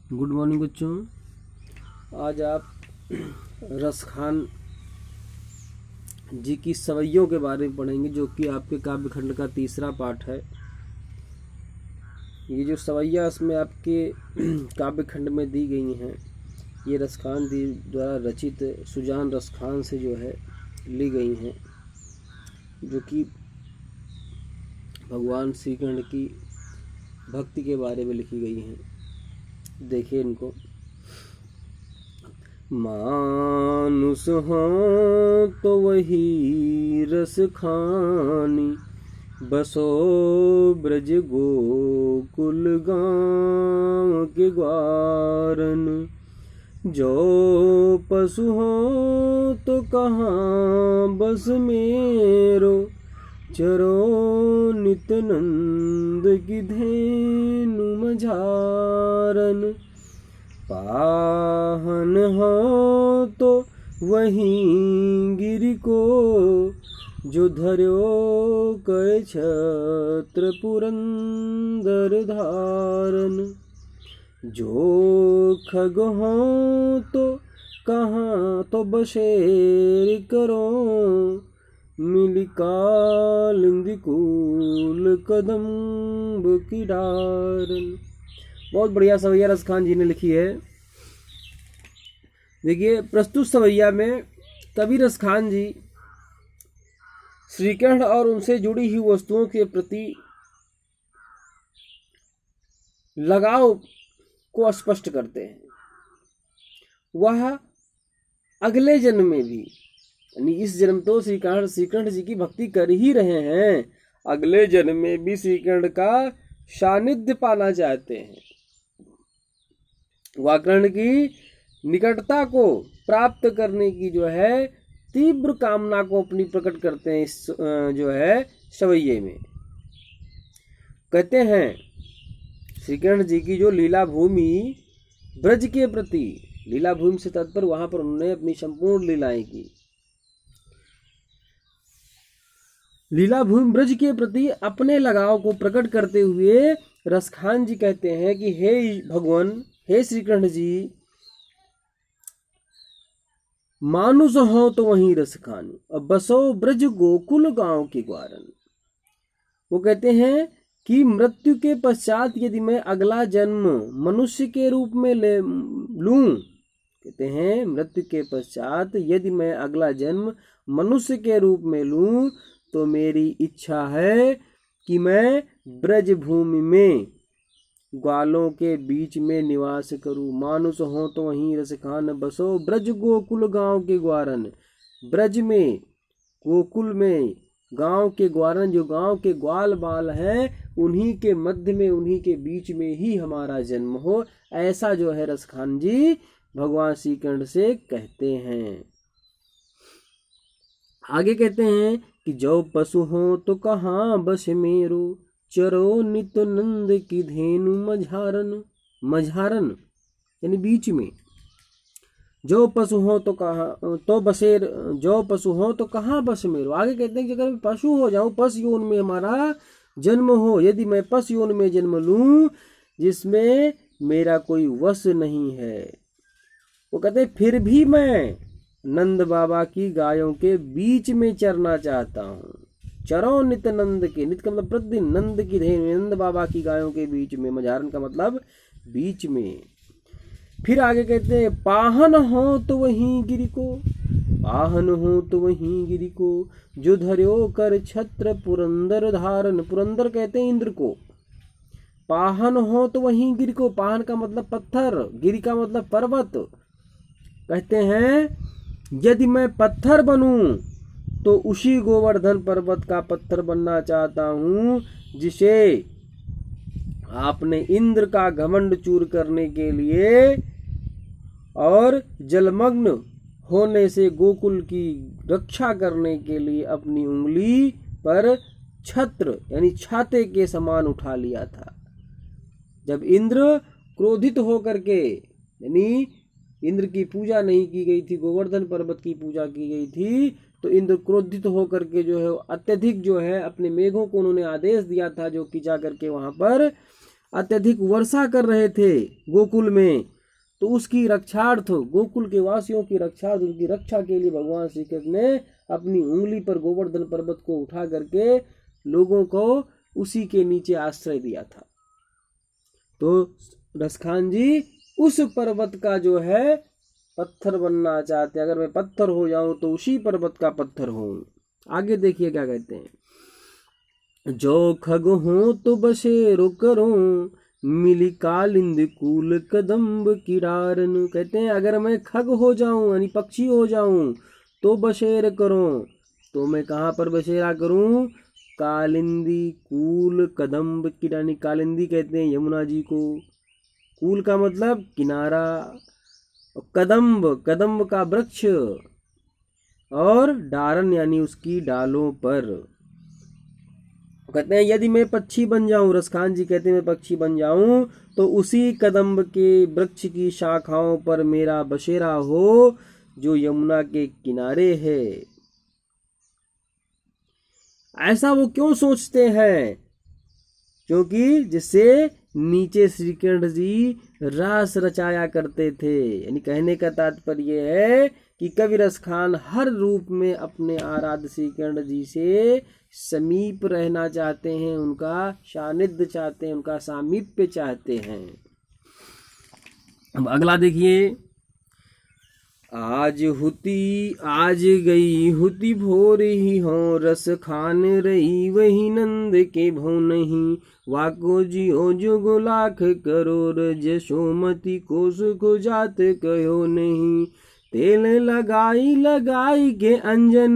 Good morning बच्चों। आज आप रसखान जी की सवैयों के बारे में पढ़ेंगे, जो कि आपके काव्य खंड का तीसरा पाठ है। ये जो सवैया इसमें आपके काव्य खंड में दी गई हैं, ये रसखान जी द्वारा रचित सुजान रसखान से जो है ली गई हैं, जो कि भगवान श्री कृष्ण की भक्ति के बारे में लिखी गई हैं। देखिए इनको। मानुष हो तो वही रस खानी, बसो ब्रज गोकुल गाँव के ग्वारन। जो पशु हो तो कहाँ बस मेरो, चरो नित नंद की धेनु मझारन। पाहन हो तो वहीं गिरि को, जो धर्यो कर छत्र पुरंदर धारन। जो खग हो तो कहाँ तो बशेर करो, मिली कालिंदी कूल कदम्ब की डारन। बहुत बढ़िया सवैया रसखान जी ने लिखी है। देखिए, प्रस्तुत सवैया में कवि रसखान जी श्री कृष्ण और उनसे जुड़ी हुई वस्तुओं के प्रति लगाव को स्पष्ट करते हैं। वह अगले जन्म में भी, यानी इस जन्म तो श्री कृष्ण जी की भक्ति कर ही रहे हैं, अगले जन्म में भी श्री कृष्ण का सानिध्य पाना चाहते हैं। वह कृष्ण की निकटता को प्राप्त करने की जो है तीव्र कामना को अपनी प्रकट करते हैं इस जो है सवैये में। कहते हैं श्री कृष्ण जी की जो लीला भूमि ब्रज के प्रति, लीला भूमि से तात्पर्य वहां पर उन्होंने अपनी संपूर्ण लीलाएं की। लीला भूमि ब्रज के प्रति अपने लगाव को प्रकट करते हुए रसखान जी कहते हैं कि हे भगवान, हे श्री कृष्ण जी, मानुष हो तो वहीं रस खानी, और बसो ब्रज गोकुल गांव के ग्वारन। वो कहते हैं कि मृत्यु के पश्चात यदि मैं अगला जन्म मनुष्य के रूप में लूं, कहते हैं मृत्यु के पश्चात यदि मैं अगला जन्म मनुष्य के रूप में लूं, तो मेरी इच्छा है कि मैं ब्रज भूमि में ग्वालों के बीच में निवास करूं। मानुष हो तो वहीं रस खान, बसो ब्रज गोकुल गांव के ग्वारन। ब्रज में, गोकुल में, गांव के ग्वारन, जो गांव के ग्वाल बाल हैं, उन्हीं के मध्य में, उन्हीं के बीच में ही हमारा जन्म हो। ऐसा जो है रसखान जी भगवान श्री कृष्ण से कहते हैं। आगे कहते हैं कि जो पशु हो तो कहाँ बस मेरो, चरो नित नंद की धेनु मझारन। मझारन यानी बीच में। जो पशु हो तो कहाँ तो बसेर, जो पशु हो तो कहाँ बस मेरो। आगे कहते हैं कि अगर मैं पशु हो जाऊं, पस योन में हमारा जन्म हो, यदि मैं पस योन में जन्म लूं जिसमें मेरा कोई वश नहीं है, वो कहते हैं फिर भी मैं नंद बाबा की गायों के बीच में चरना चाहता हूँ। चरो नित नंद के, नित का मतलब प्रतिदिन, नंद की धेनु, नंद बाबा की गायों के बीच में, मझारन का मतलब बीच में। फिर आगे कहते हैं पाहन हो तो वहीं गिरि को, पाहन हो तो वहीं गिरि को, जो धर्यो कर छत्र पुरंदर धारन। पुरंदर कहते हैं इंद्र को। पाहन हो तो वहीं गिरि को, पाहन का मतलब पत्थर, गिरि का मतलब पर्वत। कहते हैं यदि मैं पत्थर बनूं तो उसी गोवर्धन पर्वत का पत्थर बनना चाहता हूं, जिसे आपने इंद्र का घमंड चूर करने के लिए और जलमग्न होने से गोकुल की रक्षा करने के लिए अपनी उंगली पर छत्र यानी छाते के समान उठा लिया था। जब इंद्र क्रोधित होकर के, यानी इंद्र की पूजा नहीं की गई थी, गोवर्धन पर्वत की पूजा की गई थी, तो इंद्र क्रोधित होकर के जो है अत्यधिक जो है अपने मेघों को उन्होंने आदेश दिया था जो कि जा करके वहां पर अत्यधिक वर्षा कर रहे थे गोकुल में, तो उसकी रक्षार्थ, गोकुल के वासियों की रक्षार्थ, उनकी रक्षा के लिए भगवान श्री कृष्ण ने अपनी उंगली पर गोवर्धन पर्वत को उठा करके लोगों को उसी के नीचे आश्रय दिया था। तो रसखान जी उस पर्वत का जो है पत्थर बनना चाहते, अगर मैं पत्थर हो जाऊं तो उसी पर्वत का पत्थर हूं। आगे देखिए क्या कहते हैं, जो खग हो तो बसेरो करो, मिली कालिंद कूल कदम्ब किरारन। कहते हैं अगर मैं खग हो जाऊं यानी पक्षी हो जाऊं तो बसेर करो, तो मैं कहाँ पर बसेरा करूं, कालिंदी कूल कदम्ब किरानी। कालिंदी कहते हैं यमुना जी को, कूल का मतलब किनारा, कदम्ब कदम्ब का वृक्ष, और डारन यानी उसकी डालों पर। कहते हैं यदि मैं पक्षी बन जाऊं, रसखान जी कहते हैं मैं पक्षी बन जाऊं तो उसी कदम्ब के वृक्ष की शाखाओं पर मेरा बसेरा हो जो यमुना के किनारे है। ऐसा वो क्यों सोचते हैं, क्योंकि जिससे नीचे श्री कृष्ण जी रास रचाया करते थे। यानी कहने का तात्पर्य है कि कवि रसखान हर रूप में अपने आराध्य श्री कृष्ण जी से समीप रहना चाहते हैं, उनका सानिध्य चाहते हैं, उनका सामीप्य चाहते हैं। अब अगला देखिए, आज गई हुती भोर ही हो, रस खान रही वही नंद के भो नहीं, वाको जियो जुगो लाख करोड़, जसोमती को सुख जात कहो नहीं, तेल लगाई के अंजन,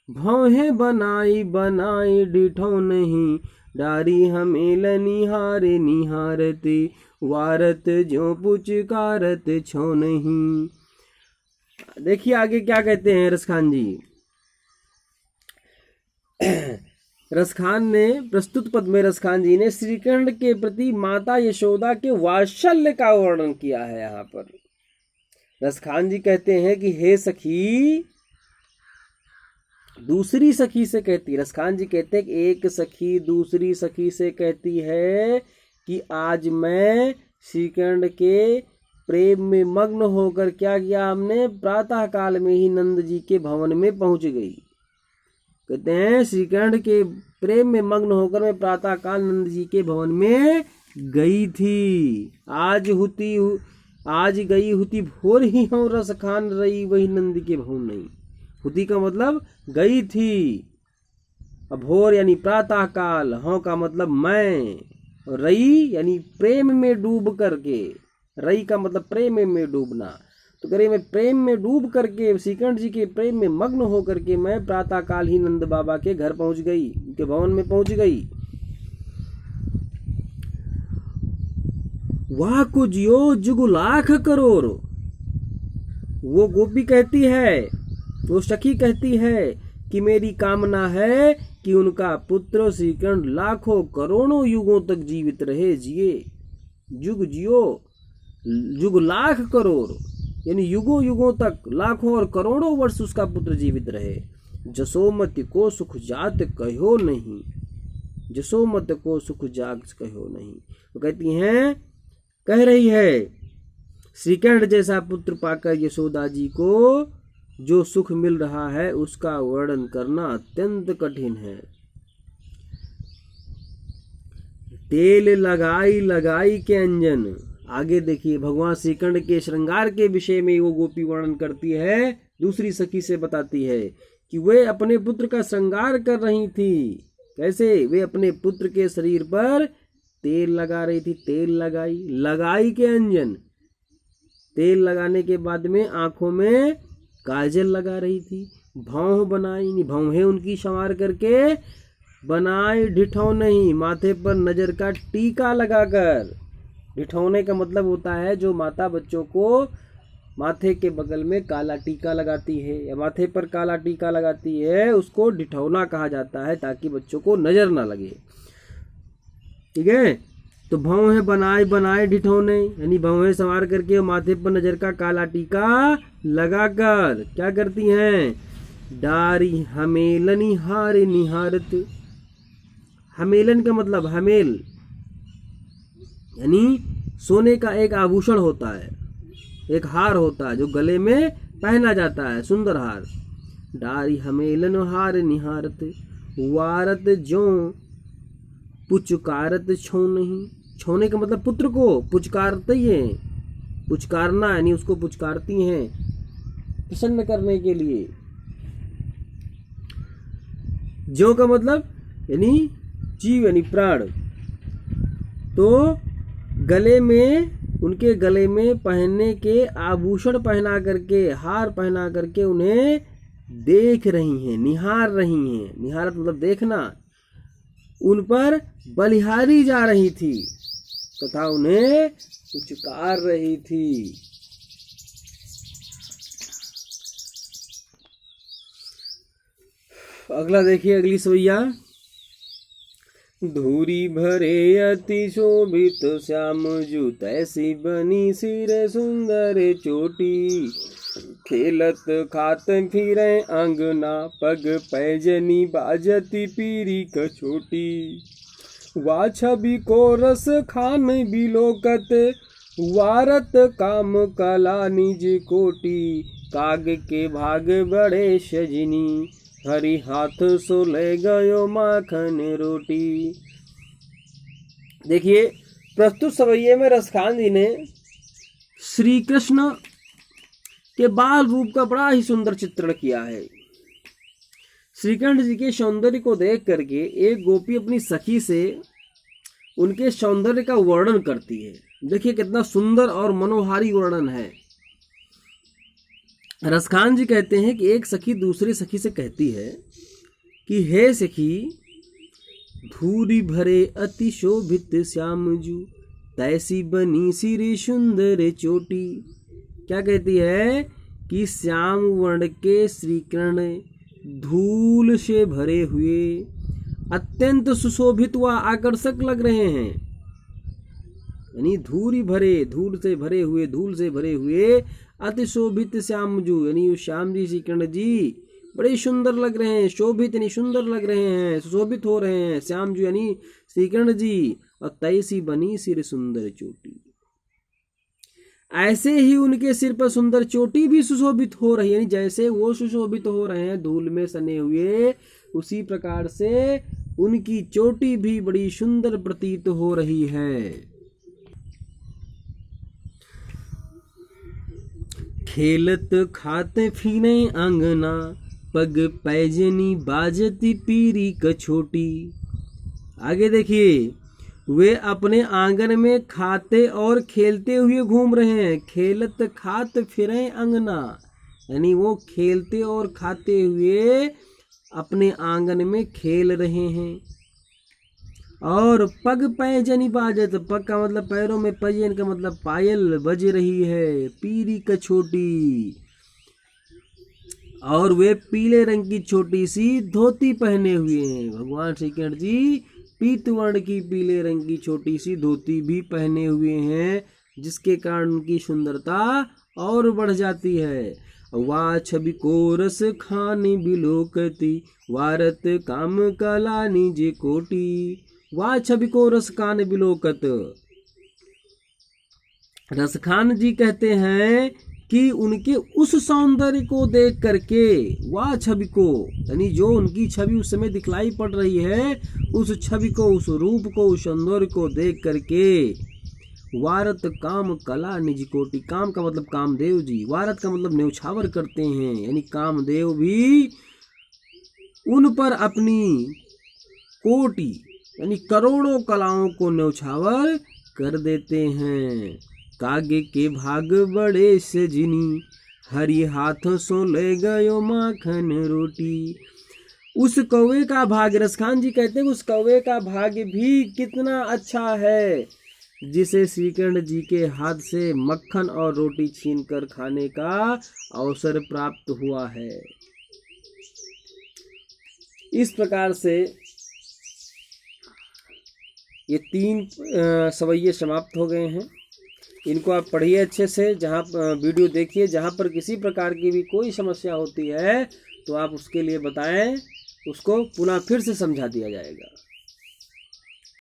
भौहे बनाई डिठो नहीं, डारी हमेल निहारते, वारत जो पुचकारत छो नहीं। देखिए आगे क्या कहते हैं रसखान जी। रसखान ने प्रस्तुत पद में रसखान जी ने श्री कृष्ण के प्रति माता यशोदा के वात्सल्य का वर्णन किया है। यहाँ पर रसखान जी कहते हैं कि हे सखी, दूसरी सखी से कहती, रसखान जी कहते हैं कि एक सखी दूसरी सखी से कहती है कि आज मैं श्री कृष्ण के प्रेम में मग्न होकर क्या किया हमने, प्रातः काल में ही नंद जी के भवन में पहुंच गई। कहते हैं श्री कृष्ण के प्रेम में मग्न होकर मैं प्रातः काल नंद जी के भवन में गई थी। आज गई हुती भोर ही हो, रस खान रही वही नंद के भवन नहीं। हुती का मतलब गई थी, भोर यानी प्रातः काल, हों का मतलब मैं, रई यानी प्रेम में डूब करके, रई का मतलब प्रेम में डूबना। तो करे मैं प्रेम में डूब करके, श्री कृष्ण जी के प्रेम में मग्न होकर के मैं प्रातः काल ही नंद बाबा के घर पहुंच गई, उनके भवन में पहुंच गई। वाह को जियो जुग लाख करोड़, वो गोपी कहती है, वो सखी कहती है कि मेरी कामना है कि उनका पुत्र श्री कृष्ण लाखों करोड़ों युगों तक जीवित रहे, जिए, जुग जियो, जुग लाख करोड़ यानी युगों युगों तक, लाखों और करोड़ों वर्ष उसका पुत्र जीवित रहे। जसोमति को सुख जात कहो नहीं, जसोमत को सुख जात कहो नहीं। वो कहती हैं, कह रही है श्री कृष्ण जैसा पुत्र पाकर यशोदा जी को जो सुख मिल रहा है उसका वर्णन करना अत्यंत कठिन है। तेल लगाई के अंजन। आगे देखिए भगवान श्री कृष्ण के श्रृंगार के विषय में वो गोपी वर्णन करती है, दूसरी सखी से बताती है कि वे अपने पुत्र का श्रृंगार कर रही थी। कैसे? वे अपने पुत्र के शरीर पर तेल लगा रही थी। तेल लगाई के अंजन, तेल लगाने के बाद में आंखों में काजल लगा रही थी। भौं बनाई, भौहें उनकी संवार करके बनाई, ढिठौ नहीं, माथे पर नजर का टीका लगाकर। ढिठौने का मतलब होता है जो माता बच्चों को माथे के बगल में काला टीका लगाती है या माथे पर काला टीका लगाती है, उसको ढिठौना कहा जाता है ताकि बच्चों को नजर ना लगे। ठीक है, तो भौहें बनाए ढिठौने यानी भौहें संवार करके माथे पर नजर का काला टीका लगाकर क्या करती हैं? डारी हमेलनी हारे निहारत। हमेलन का मतलब हमेल, यानी सोने का एक आभूषण होता है, एक हार होता है जो गले में पहना जाता है, सुंदर हार। डारी हमेलन हार निहारत, वारत जो पुचकारत छो नहीं। छोने का मतलब पुत्र को पुचकारते ही है, पुचकारना यानी उसको पुचकारती हैं प्रसन्न करने के लिए। जो का मतलब यानी जीव यानी प्राण। तो गले में, उनके गले में पहनने के आभूषण पहना करके, हार पहना करके उन्हें देख रही हैं, निहार रही हैं। निहारत मतलब देखना। उन पर बलिहारी जा रही थी तथा उन्हें पुचकार रही थी। अगला देखिए, अगली सवैया। धूरी भरे अति शोभित श्याम जू, तैसी बनी सिर सुंदर चोटी। खेलत खात फिरे अंगना, पग पैजनी बाजती पीरी कछोटी। वा छवि को रस खान बिलोकत, वारत काम कला निज कोटि। काग के भाग बड़े सजनी, हरि हाथ सो ले गयो माखन रोटी। देखिए, प्रस्तुत सवैये में रसखान जी ने श्री कृष्ण के बाल रूप का बड़ा ही सुंदर चित्रण किया है। श्री कृष्ण जी के सौंदर्य को देख करके एक गोपी अपनी सखी से उनके सौंदर्य का वर्णन करती है। देखिए कितना सुंदर और मनोहारी वर्णन है। रसखान जी कहते हैं कि एक सखी दूसरी सखी से कहती है कि हे सखी, धूरी भरे अति शोभित श्यामजू, तैसी बनी सिर सुंदर चोटी। क्या कहती है कि श्याम वर्ण के श्री कृष्ण धूल से भरे हुए अत्यंत सुशोभित व आकर्षक लग रहे हैं। यानी धूरी भरे, धूल से भरे हुए, धूल से भरे हुए अति शोभित श्यामजू, यानी श्याम जी श्री कृष्ण जी बड़े सुंदर लग रहे हैं। शोभित यानी सुंदर लग रहे हैं, सुशोभित हो रहे हैं श्याम जी यानी श्री कृष्ण जी। और तैसी बनी सिर सुंदर चोटी, ऐसे ही उनके सिर पर सुंदर चोटी भी सुशोभित हो रही है। यानी जैसे वो सुशोभित हो रहे हैं धूल में सने हुए, उसी प्रकार से उनकी चोटी भी बड़ी सुंदर प्रतीत हो रही है। खेलत खाते फिरे अंगना, पग पैजनी बाजती पीरी कछोटी। आगे देखिए, वे अपने आंगन में खाते और खेलते हुए घूम रहे हैं। खेलत खात फिरे अंगना, यानी वो खेलते और खाते हुए अपने आंगन में खेल रहे हैं। और पग पैजनी बाजत, पग का मतलब पैरों में, पैजन का मतलब पायल बज रही है। पीरी कछोटी, और वे पीले रंग की छोटी सी धोती पहने हुए हैं। भगवान श्री कृष्ण जी पीत वर्ण की पीले रंग की छोटी सी धोती भी पहने हुए हैं, जिसके कारण उनकी सुंदरता और बढ़ जाती है। वा छवि को रस खानी बिलोकती, वारत काम कला निज कोटी। वा छवि को रस खान बिलोकत, रसखान जी कहते हैं कि उनके उस सौंदर्य को देख करके, वह छवि को यानी जो उनकी छवि उस समय दिखलाई पड़ रही है, उस छवि को, उस रूप को, उस सौंदर्य को देख करके वारत काम कला निज कोटि। काम का मतलब कामदेव जी, वारत का मतलब न्यौछावर करते हैं, यानी कामदेव भी उन पर अपनी कोटि यानी करोड़ों कलाओं को न्यौछावर कर देते हैं। कागे के भाग बड़े सजनी, हरि हाथों सो ले गयो माखन रोटी। उस कौवे का भाग, रसखान जी कहते हैं उस कौवे का भाग्य भी कितना अच्छा है, जिसे श्री कृष्ण जी के हाथ से मक्खन और रोटी छीनकर खाने का अवसर प्राप्त हुआ है। इस प्रकार से ये 3 सवैये समाप्त हो गए हैं। इनको आप पढ़िए अच्छे से, जहाँ वीडियो देखिए, जहाँ पर किसी प्रकार की भी कोई समस्या होती है तो आप उसके लिए बताएं, उसको पुनः फिर से समझा दिया जाएगा।